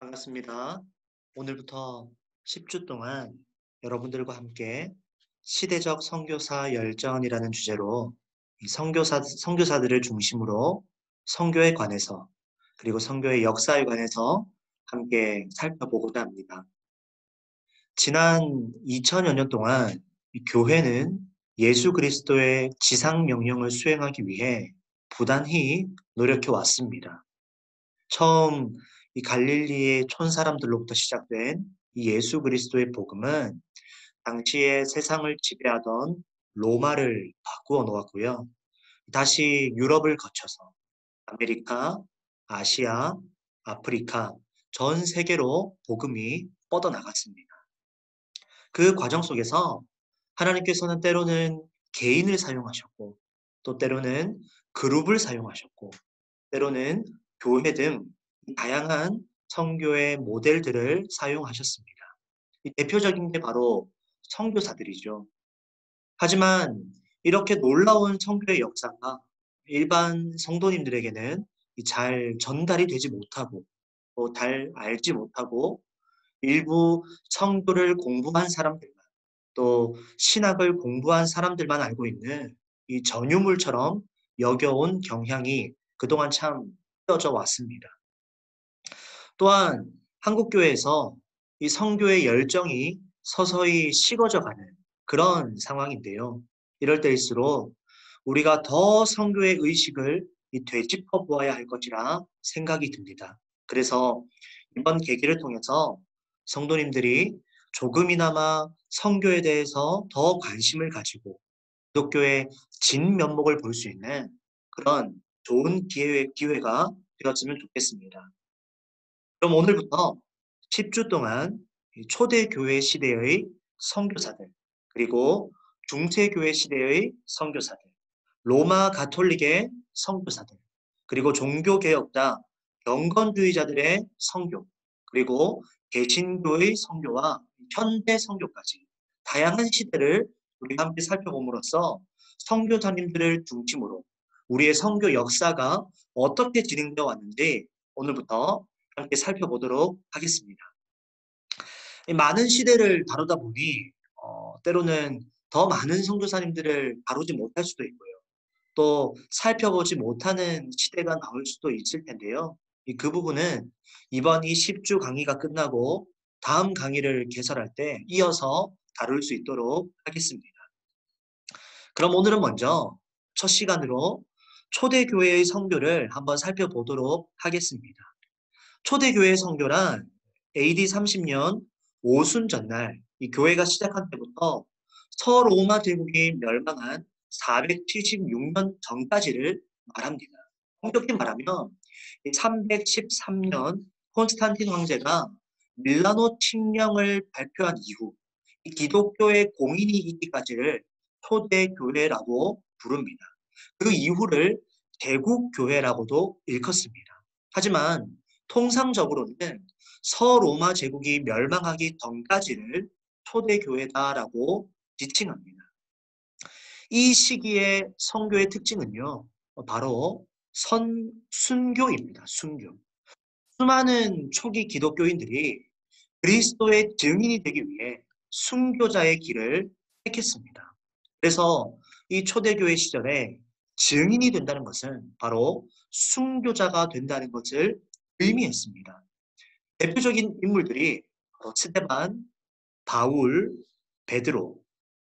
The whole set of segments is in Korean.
반갑습니다. 오늘부터 10주 동안 여러분들과 함께 시대적 선교사 열전이라는 주제로 이 선교사들을 중심으로 선교에 관해서 그리고 선교의 역사에 관해서 함께 살펴보고자 합니다. 지난 2000여 년 동안 이 교회는 예수 그리스도의 지상 명령을 수행하기 위해 부단히 노력해 왔습니다. 처음 이 갈릴리의 촌 사람들로부터 시작된 이 예수 그리스도의 복음은 당시에 세상을 지배하던 로마를 바꾸어 놓았고요. 다시 유럽을 거쳐서 아메리카, 아시아, 아프리카, 전 세계로 복음이 뻗어나갔습니다. 그 과정 속에서 하나님께서는 때로는 개인을 사용하셨고, 또 때로는 그룹을 사용하셨고, 때로는 교회 등 다양한 선교의 모델들을 사용하셨습니다. 이 대표적인 게 바로 선교사들이죠. 하지만 이렇게 놀라운 선교의 역사가 일반 성도님들에게는 잘 전달이 되지 못하고 또 잘 알지 못하고 일부 성교를 공부한 사람들만 또 신학을 공부한 사람들만 알고 있는 이 전유물처럼 여겨온 경향이 그동안 참 이어져 왔습니다. 또한 한국교회에서 이 선교의 열정이 서서히 식어져 가는 그런 상황인데요. 이럴 때일수록 우리가 더 선교의 의식을 되짚어 보아야 할 것이라 생각이 듭니다. 그래서 이번 계기를 통해서 성도님들이 조금이나마 선교에 대해서 더 관심을 가지고 기독교의 진면목을 볼 수 있는 그런 좋은 기회가 되었으면 좋겠습니다. 그럼 오늘부터 10주 동안 초대교회 시대의 선교사들, 그리고 중세교회 시대의 선교사들, 로마 가톨릭의 선교사들, 그리고 종교개혁자, 경건주의자들의 선교, 그리고 개신교의 선교와 현대 선교까지 다양한 시대를 우리가 함께 살펴봄으로써 선교사님들을 중심으로 우리의 선교 역사가 어떻게 진행되어 왔는지 오늘부터 함께 살펴보도록 하겠습니다. 이 많은 시대를 다루다 보니 때로는 더 많은 선교사님들을 다루지 못할 수도 있고요. 또 살펴보지 못하는 시대가 나올 수도 있을 텐데요. 그 부분은 이번 이 10주 강의가 끝나고 다음 강의를 개설할 때 이어서 다룰 수 있도록 하겠습니다. 그럼 오늘은 먼저 첫 시간으로 초대교회의 선교를 한번 살펴보도록 하겠습니다. 초대교회 선교란 AD 30년 오순 전날 이 교회가 시작한 때부터 서로마 제국이 멸망한 476년 전까지를 말합니다. 엄격히 말하면 313년 콘스탄틴 황제가 밀라노 칙령을 발표한 이후 이 기독교의 공인이 있기까지를 초대교회라고 부릅니다. 그 이후를 제국교회라고도 일컫습니다. 하지만 통상적으로는 서로마 제국이 멸망하기 전까지를 초대교회다라고 지칭합니다. 이 시기의 선교의 특징은요, 바로 순교입니다. 순교. 수많은 초기 기독교인들이 그리스도의 증인이 되기 위해 순교자의 길을 택했습니다. 그래서 이 초대교회 시절에 증인이 된다는 것은 바로 순교자가 된다는 것을 의미했습니다. 대표적인 인물들이 바로 스데반, 바울, 베드로,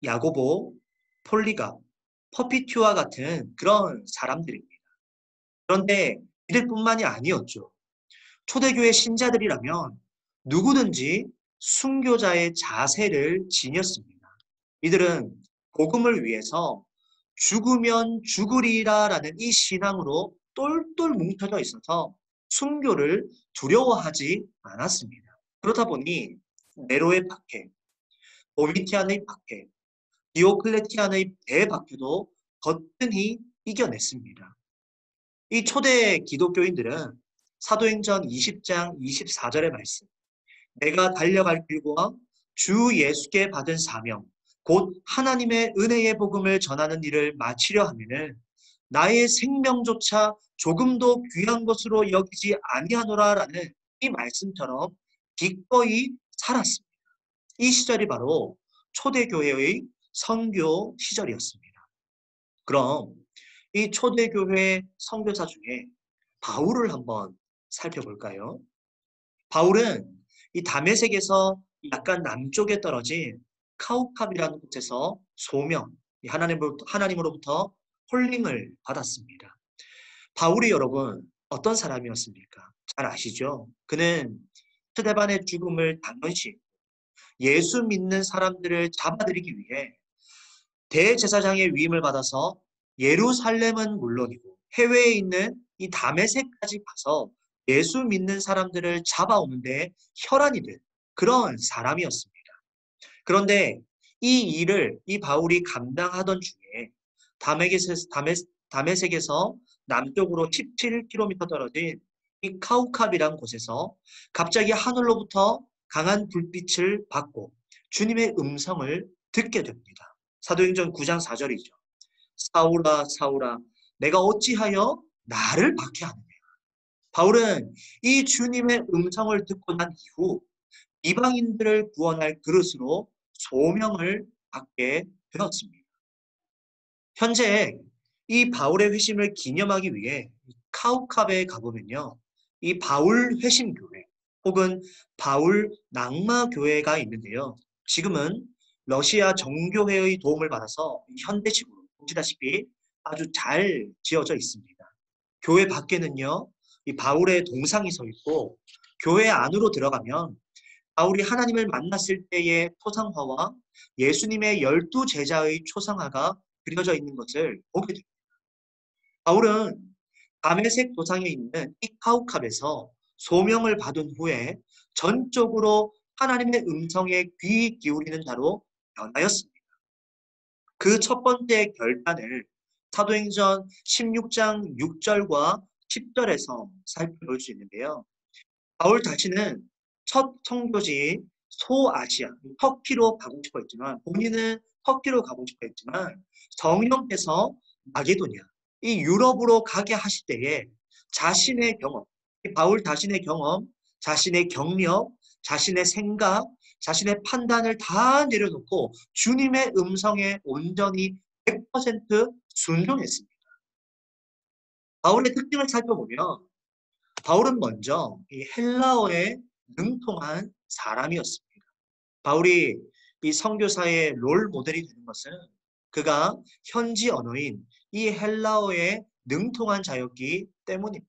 야고보, 폴리갑, 퍼피튜아 같은 그런 사람들입니다. 그런데 이들뿐만이 아니었죠. 초대교회 신자들이라면 누구든지 순교자의 자세를 지녔습니다. 이들은 복음을 위해서 죽으면 죽으리라라는 이 신앙으로 똘똘 뭉쳐져 있어서 순교를 두려워하지 않았습니다. 그렇다 보니 네로의 박해, 도미티안의 박해, 디오클레티안의 대박해도 거뜬히 이겨냈습니다. 이 초대 기독교인들은 사도행전 20장 24절의 말씀, 내가 달려갈 길과 주 예수께 받은 사명, 곧 하나님의 은혜의 복음을 전하는 일을 마치려 하면은 나의 생명조차 조금도 귀한 것으로 여기지 아니하노라라는 이 말씀처럼 기꺼이 살았습니다. 이 시절이 바로 초대교회의 선교 시절이었습니다. 그럼 이 초대교회 선교사 중에 바울을 한번 살펴볼까요? 바울은 이 다메섹에서 약간 남쪽에 떨어진 카우캅이라는 곳에서 소명, 하나님으로부터 콜링을 받았습니다. 바울이 여러분 어떤 사람이었습니까? 잘 아시죠? 그는 스데반의 죽음을 당연시 예수 믿는 사람들을 잡아들이기 위해 대제사장의 위임을 받아서 예루살렘은 물론이고 해외에 있는 이 다메섹까지 가서 예수 믿는 사람들을 잡아오는데 혈안이 된 그런 사람이었습니다. 그런데 이 일을 이 바울이 감당하던 중에 다메섹에서 남쪽으로 17km 떨어진 이 카우캅이란 곳에서 갑자기 하늘로부터 강한 불빛을 받고 주님의 음성을 듣게 됩니다. 사도행전 9장 4절이죠. 사울아 사울아 내가 어찌하여 나를 박해하느냐. 바울은 이 주님의 음성을 듣고 난 이후 이방인들을 구원할 그릇으로 소명을 받게 되었습니다. 현재 이 바울의 회심을 기념하기 위해 카우캅에 가보면요. 이 바울 회심교회 혹은 바울 낙마교회가 있는데요. 지금은 러시아 정교회의 도움을 받아서 현대식으로 보시다시피 아주 잘 지어져 있습니다. 교회 밖에는요. 이 바울의 동상이 서 있고 교회 안으로 들어가면 바울이 하나님을 만났을 때의 초상화와 예수님의 12제자의 초상화가 그려져 있는 것을 보게 됩니다. 바울은 다메섹 도상에 있는 이 카우캅에서 소명을 받은 후에 전적으로 하나님의 음성에 귀 기울이는 자로 변하였습니다. 그 첫 번째 결단을 사도행전 16장 6절과 10절에서 살펴볼 수 있는데요. 바울 자신은 첫 선교지 소아시아, 터키로 가고 싶어 했지만 본인은 터키로 가고 싶어 했지만 성령께서 마게도니아, 이 유럽으로 가게 하실 때에 자신의 경험, 바울 자신의 경험, 자신의 경력, 자신의 생각, 자신의 판단을 다 내려놓고 주님의 음성에 온전히 100% 순종했습니다. 바울의 특징을 살펴보면 바울은 먼저 이 헬라어에 능통한 사람이었습니다. 바울이 이 선교사의 롤 모델이 되는 것은 그가 현지 언어인 이 헬라어에 능통한 자였기 때문입니다.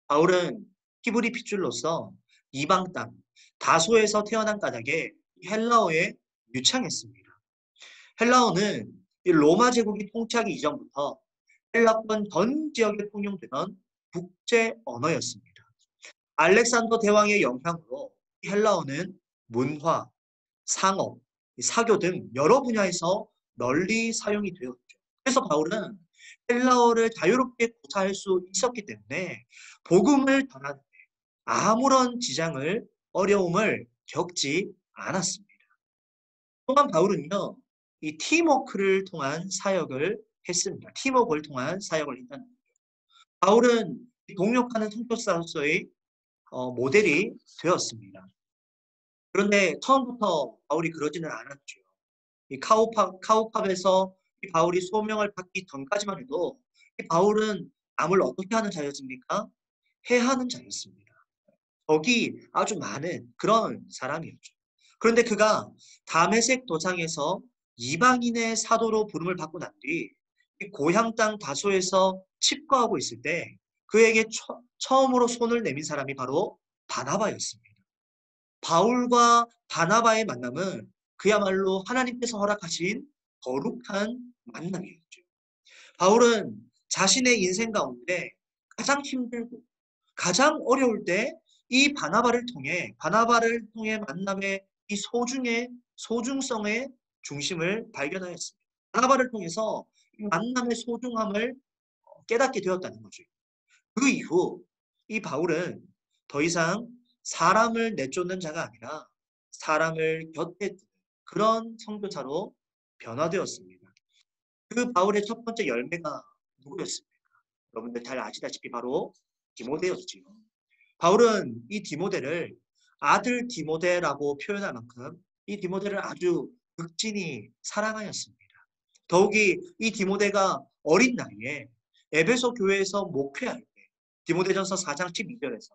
바울은 히브리 핏줄로서 이방 땅 다소에서 태어난 까닭에 헬라어에 유창했습니다. 헬라어는 이 로마 제국이 통치하기 이전부터 헬라권 전 지역에 통용되던 국제 언어였습니다. 알렉산더 대왕의 영향으로 헬라어는 문화, 상업, 사교 등 여러 분야에서 널리 사용이 되었죠. 그래서 바울은 헬라어를 자유롭게 구사할 수 있었기 때문에 복음을 전하는 데 아무런 지장을 어려움을 겪지 않았습니다. 또한 바울은요, 이 팀워크를 통한 사역을 했습니다. 팀워크를 통한 사역을 했다는 거죠. 바울은 동력하는 선교사로서의 모델이 되었습니다. 그런데 처음부터 바울이 그러지는 않았죠. 이 카우캅에서 이 바울이 소명을 받기 전까지만 해도 이 바울은 남을 어떻게 하는 자였습니까? 해하는 자였습니다. 적이 아주 많은 그런 사람이었죠. 그런데 그가 다메섹 도상에서 이방인의 사도로 부름을 받고 난 뒤 고향 땅 다소에서 칩거하고 있을 때 그에게 처음으로 손을 내민 사람이 바로 바나바였습니다. 바울과 바나바의 만남은 그야말로 하나님께서 허락하신 거룩한 만남이었죠. 바울은 자신의 인생 가운데 가장 힘들고 가장 어려울 때 이 바나바를 통해 만남의 이 소중성의 중심을 발견하였습니다. 바나바를 통해서 이 만남의 소중함을 깨닫게 되었다는 거죠. 그 이후 이 바울은 더 이상 사람을 내쫓는 자가 아니라 사람을 곁에 두는 그런 선교사로 변화되었습니다. 그 바울의 첫 번째 열매가 누구였습니까? 여러분들 잘 아시다시피 바로 디모데였지요. 바울은 이 디모데를 아들 디모데라고 표현할 만큼 이 디모데를 아주 극진히 사랑하였습니다. 더욱이 이 디모데가 어린 나이에 에베소 교회에서 목회할 때 디모데전서 4장 12절에서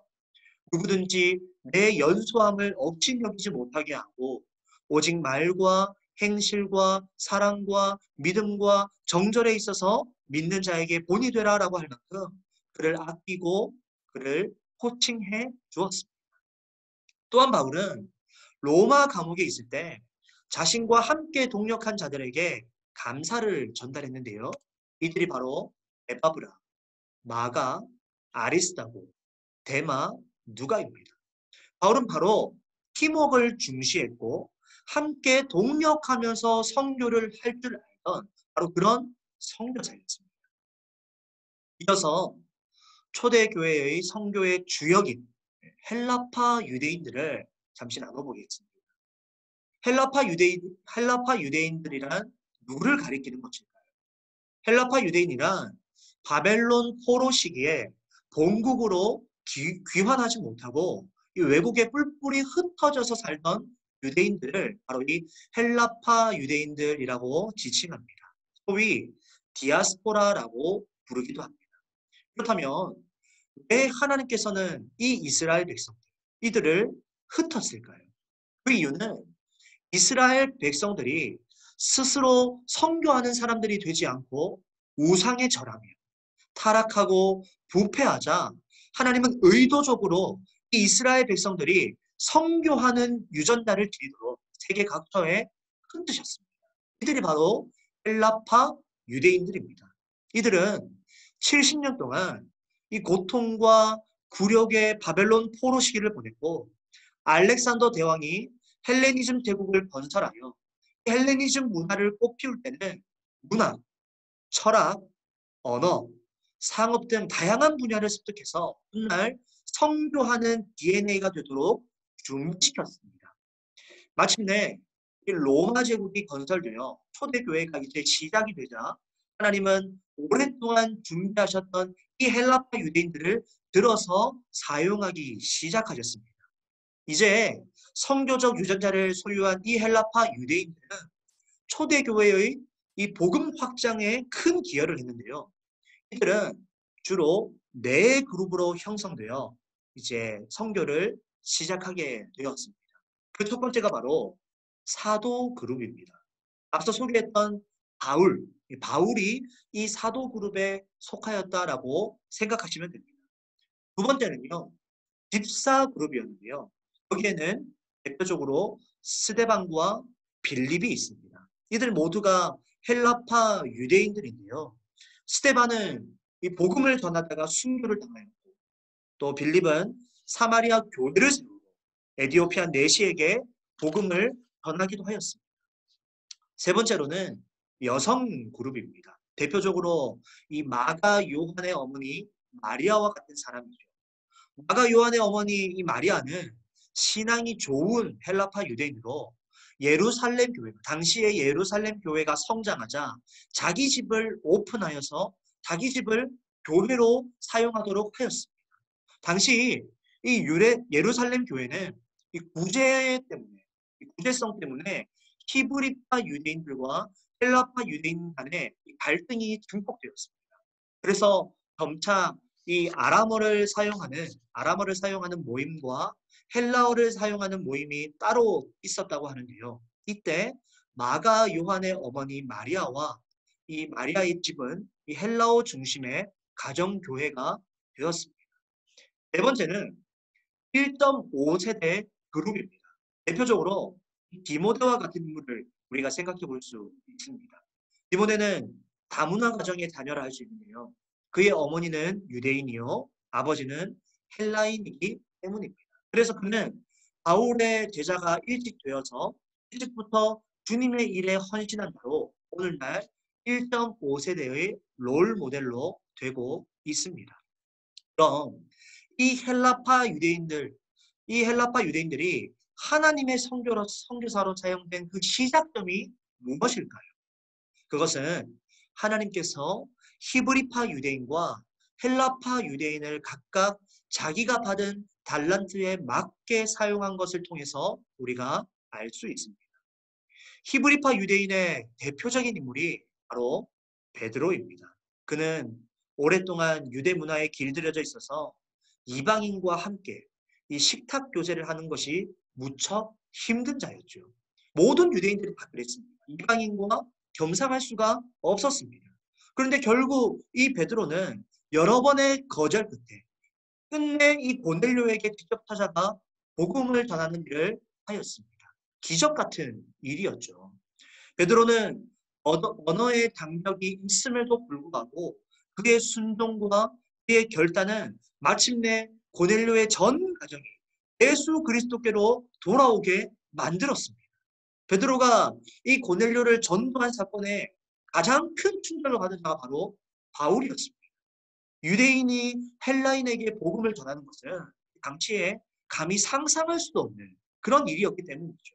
누구든지 내 연소함을 업신여기지 못하게 하고 오직 말과 행실과 사랑과 믿음과 정절에 있어서 믿는 자에게 본이 되라라고 할 만큼 그를 아끼고 그를 호칭해 주었습니다. 또한 바울은 로마 감옥에 있을 때 자신과 함께 동역한 자들에게 감사를 전달했는데요. 이들이 바로 에바브라, 마가, 아리스다고, 데마, 누가입니다. 바울은 바로 팀워크를 중시했고 함께 동력하면서 선교를 할 줄 알던 바로 그런 선교사였습니다. 이어서 초대교회의 선교의 주역인 헬라파 유대인들을 잠시 나눠보겠습니다. 헬라파 유대인들이란 누구를 가리키는 것일까요? 헬라파 유대인이란 바벨론 포로 시기에 본국으로 귀환하지 못하고 이 외국에 뿔뿔이 흩어져서 살던 유대인들을 바로 이 헬라파 유대인들이라고 지칭합니다. 소위 디아스포라라고 부르기도 합니다. 그렇다면 왜 하나님께서는 이 이스라엘 백성들, 이들을 흩었을까요? 그 이유는 이스라엘 백성들이 스스로 선교하는 사람들이 되지 않고 우상에 절하며 타락하고 부패하자 하나님은 의도적으로 이 이스라엘 백성들이 선교하는 유전자를 드리도록 세계 각처에 흔드셨습니다. 이들이 바로 헬라파 유대인들입니다. 이들은 70년 동안 이 고통과 굴욕의 바벨론 포로 시기를 보냈고 알렉산더 대왕이 헬레니즘 제국을 건설하여 헬레니즘 문화를 꽃피울 때는 문학, 철학, 언어, 상업 등 다양한 분야를 습득해서 훗날 선교하는 DNA가 되도록 준비시켰습니다. 마침내 이 로마 제국이 건설되어 초대교회가 이제 시작이 되자 하나님은 오랫동안 준비하셨던 이 헬라파 유대인들을 들어서 사용하기 시작하셨습니다. 이제 선교적 유전자를 소유한 이 헬라파 유대인들은 초대교회의 이 복음 확장에 큰 기여를 했는데요. 이들은 주로 네 그룹으로 형성되어 이제 선교를 시작하게 되었습니다. 그 첫 번째가 바로 사도 그룹입니다. 앞서 소개했던 바울이 이 사도 그룹에 속하였다라고 생각하시면 됩니다. 두 번째는요, 집사 그룹이었는데요. 여기에는 대표적으로 스데반과 빌립이 있습니다. 이들 모두가 헬라파 유대인들인데요. 스데반은 이 복음을 전하다가 순교를 당하였고 또 빌립은 사마리아 교회를 세우고 에디오피아 내시에게 복음을 전하기도 하였습니다. 세 번째로는 여성 그룹입니다. 대표적으로 이 마가 요한의 어머니 마리아와 같은 사람이죠. 마가 요한의 어머니 이 마리아는 신앙이 좋은 헬라파 유대인으로 예루살렘 교회, 당시에 예루살렘 교회가 성장하자 자기 집을 오픈하여서 자기 집을 교회로 사용하도록 하였습니다. 당시 이 예루살렘 교회는 이 구제성 때문에 히브리파 유대인들과 헬라파 유대인 간의 갈등이 증폭되었습니다. 그래서 점차 이 아람어를 사용하는 모임과 헬라어를 사용하는 모임이 따로 있었다고 하는데요. 이때 마가 요한의 어머니 마리아와 이 마리아의 집은 이 헬라어 중심의 가정교회가 되었습니다. 네 번째는 1.5세대 그룹입니다. 대표적으로 디모데와 같은 인물을 우리가 생각해 볼 수 있습니다. 디모데는 다문화 가정의 자녀라 할 수 있는데요. 그의 어머니는 유대인이요, 아버지는 헬라인이기 때문입니다. 그래서 그는 바울의 제자가 일찍 되어서 일찍부터 주님의 일에 헌신한 바로 오늘날 1.5세대의 롤 모델로 되고 있습니다. 그럼 이 헬라파 유대인들이 하나님의 선교사로 사용된 그 시작점이 무엇일까요? 그것은 하나님께서 히브리파 유대인과 헬라파 유대인을 각각 자기가 받은 달란트에 맞게 사용한 것을 통해서 우리가 알 수 있습니다. 히브리파 유대인의 대표적인 인물이 바로 베드로입니다. 그는 오랫동안 유대 문화에 길들여져 있어서 이방인과 함께 이 식탁 교제를 하는 것이 무척 힘든 자였죠. 모든 유대인들이 다 그랬습니다. 이방인과 겸상할 수가 없었습니다. 그런데 결국 이 베드로는 여러 번의 거절 끝에 끝내 이 고넬료에게 직접 찾아가 복음을 전하는 일을 하였습니다. 기적 같은 일이었죠. 베드로는 언어의 장벽이 있음에도 불구하고 그의 순종과 그의 결단은 마침내 고넬료의 전 가정이 예수 그리스도께로 돌아오게 만들었습니다. 베드로가 이 고넬료를 전도한 사건에 가장 큰 충격을 받은 자가 바로 바울이었습니다. 유대인이 헬라인에게 복음을 전하는 것은 당시에 감히 상상할 수도 없는 그런 일이었기 때문이죠.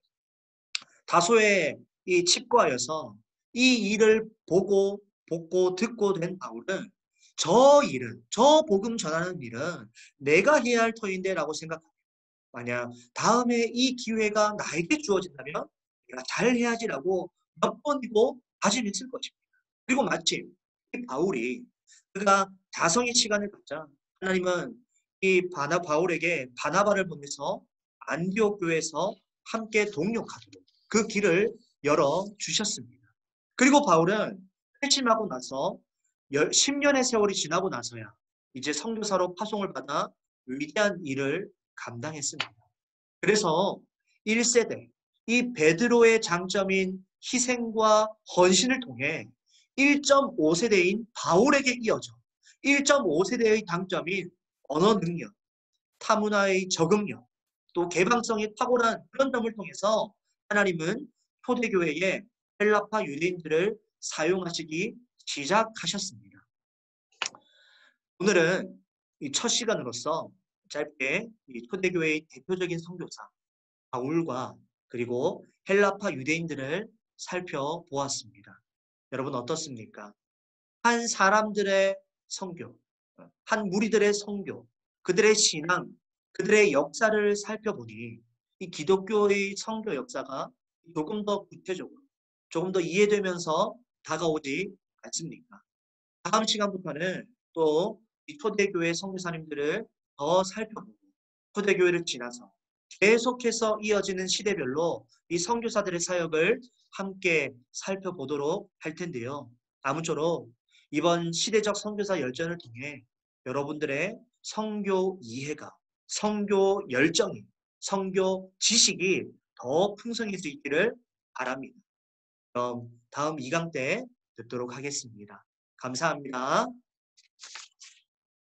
다소의 이 칩과여서 이 일을 보고 듣고 된 바울은 저 복음 전하는 일은 내가 해야 할 터인데 라고 생각합니다. 만약 다음에 이 기회가 나에게 주어진다면 내가 잘 해야지라고 몇 번이고 다짐했을 것입니다. 그리고 마침 이 바울이 그가 자성의 시간을 갖자 하나님은 이 바울에게 바나바를 보내서 안디옥 교회에서 함께 동역하도록 그 길을 열어 주셨습니다. 그리고 바울은 회심하고 나서 10년의 세월이 지나고 나서야 이제 선교사로 파송을 받아 위대한 일을 감당했습니다. 그래서 1세대, 이 베드로의 장점인 희생과 헌신을 통해 1.5세대인 바울에게 이어져 1.5세대의 장점인 언어 능력, 타문화의 적응력, 또 개방성이 탁월한 그런 점을 통해서 하나님은 초대교회에 헬라파 유대인들을 사용하시기 시작하셨습니다. 오늘은 이 첫 시간으로서 짧게 이 초대교회의 대표적인 선교사 바울과 그리고 헬라파 유대인들을 살펴보았습니다. 여러분 어떻습니까? 한 사람들의 선교, 한 무리들의 선교, 그들의 신앙, 그들의 역사를 살펴보니 이 기독교의 선교 역사가 조금 더 구체적으로, 조금 더 이해되면서 다가오지 않습니까? 다음 시간부터는 또 이 초대교회 선교사님들을 더 살펴보고 초대교회를 지나서 계속해서 이어지는 시대별로 이 선교사들의 사역을 함께 살펴보도록 할 텐데요. 아무쪼록 이번 시대적 선교사 열전을 통해 여러분들의 선교 이해가, 선교 열정이, 선교 지식이 더 풍성해질 수 있기를 바랍니다. 그럼 다음 2강 때 뵙도록 하겠습니다. 감사합니다.